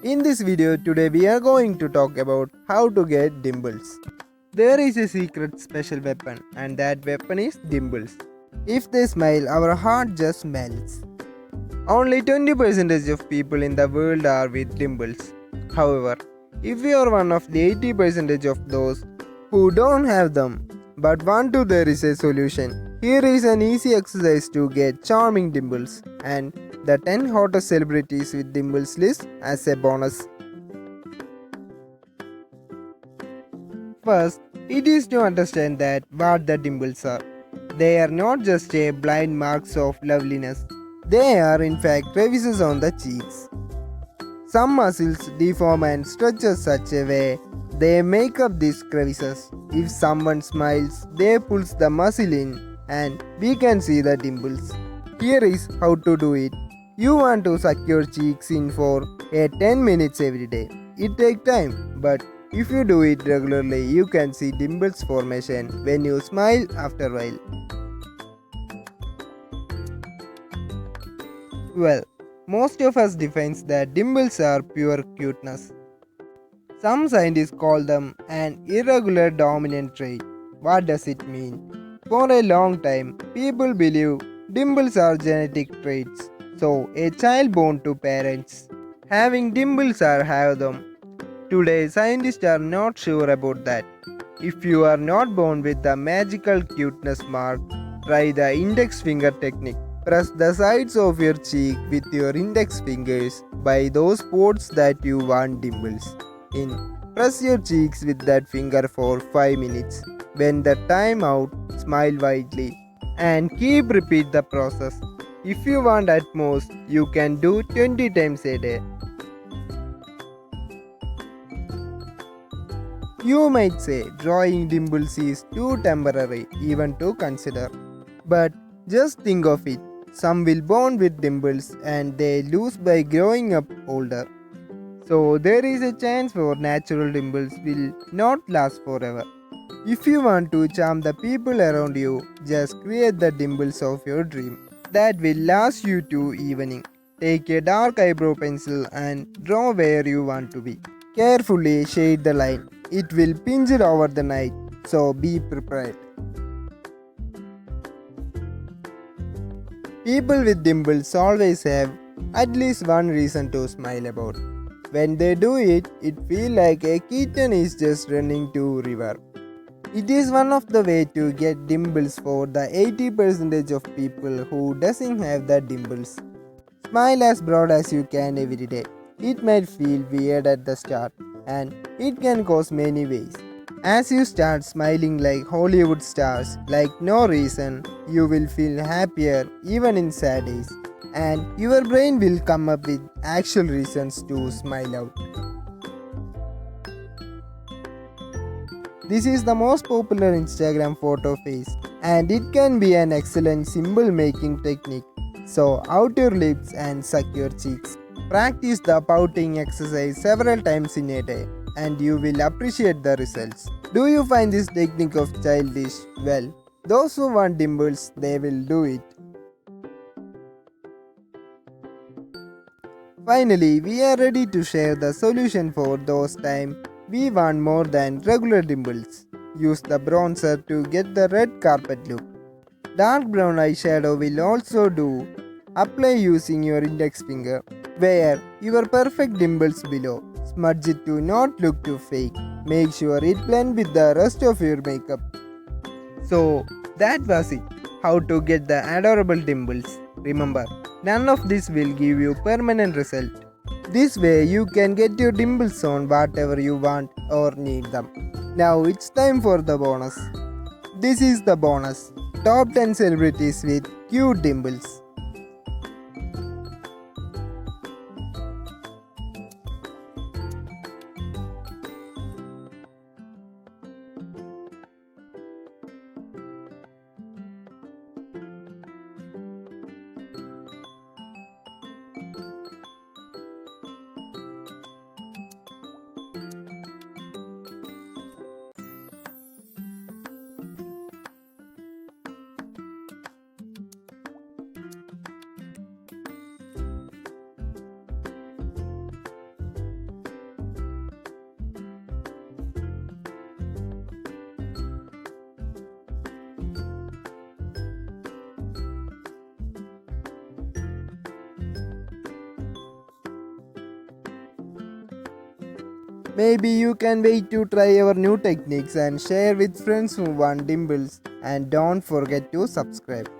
In this video today we are going to talk about how to get dimples. There is a secret special weapon and that weapon is dimples. If they smile, our heart just melts. Only 20% of people in the world are with dimples. However, if you are one of the 80% of those who don't have them but want to, there is a solution. Here is an easy exercise to get charming dimples and the 10 hottest celebrities with dimples list as a bonus. First, it is to understand that what the dimples are. They are not just a blind marks of loveliness. They are in fact crevices on the cheeks. Some muscles deform and stretch in such a way they make up these crevices. If someone smiles, they pulls the muscle in and we can see the dimples. Here is how to do it. You want to suck your cheeks in for 10 minutes every day. It takes time, but if you do it regularly, you can see dimples formation when you smile after a while. Well, most of us defines that dimples are pure cuteness. Some scientists call them an irregular dominant trait. What does it mean? For a long time, people believe dimples are genetic traits. So, a child born to parents having dimples or have them. Today, scientists are not sure about that. If you are not born with the magical cuteness mark, try the index finger technique. Press the sides of your cheek with your index fingers by those spots that you want dimples in. Press your cheeks with that finger for 5 minutes. When the time out, smile widely and keep repeat the process. If you want at most, you can do 20 times a day. You might say drawing dimples is too temporary even to consider. But just think of it. Some will born with dimples and they lose by growing up older. So there is a chance for natural dimples will not last forever. If you want to charm the people around you, just create the dimples of your dream. That will last you to evening. Take a dark eyebrow pencil and draw where you want to be. Carefully shade the line. It will pinch it over the night, so be prepared. People with dimples always have at least one reason to smile about. When they do it, it feels like a kitten is just running to river. It is one of the way to get dimples for the 80% of people who doesn't have the dimples. Smile as broad as you can every day. It might feel weird at the start and it can cause many ways. As you start smiling like Hollywood stars, like no reason, you will feel happier even in sad days. And your brain will come up with actual reasons to smile out. This is the most popular Instagram photo face and it can be an excellent symbol making technique. So out your lips and suck your cheeks. Practice the pouting exercise several times in a day and you will appreciate the results. Do you find this technique of childish? Well, those who want dimples, they will do it. Finally, we are ready to share the solution for those times we want more than regular dimples. Use the bronzer to get the red carpet look. Dark brown eyeshadow will also do. Apply using your index finger. Wear your perfect dimples below. Smudge it to not look too fake. Make sure it blends with the rest of your makeup. So that was it. How to get the adorable dimples. Remember, none of this will give you permanent result. This way you can get your dimples on whatever you want or need them. Now it's time for the bonus. This is the bonus. Top 10 celebrities with cute dimples. Maybe you can wait to try our new techniques and share with friends who want dimples, and don't forget to subscribe.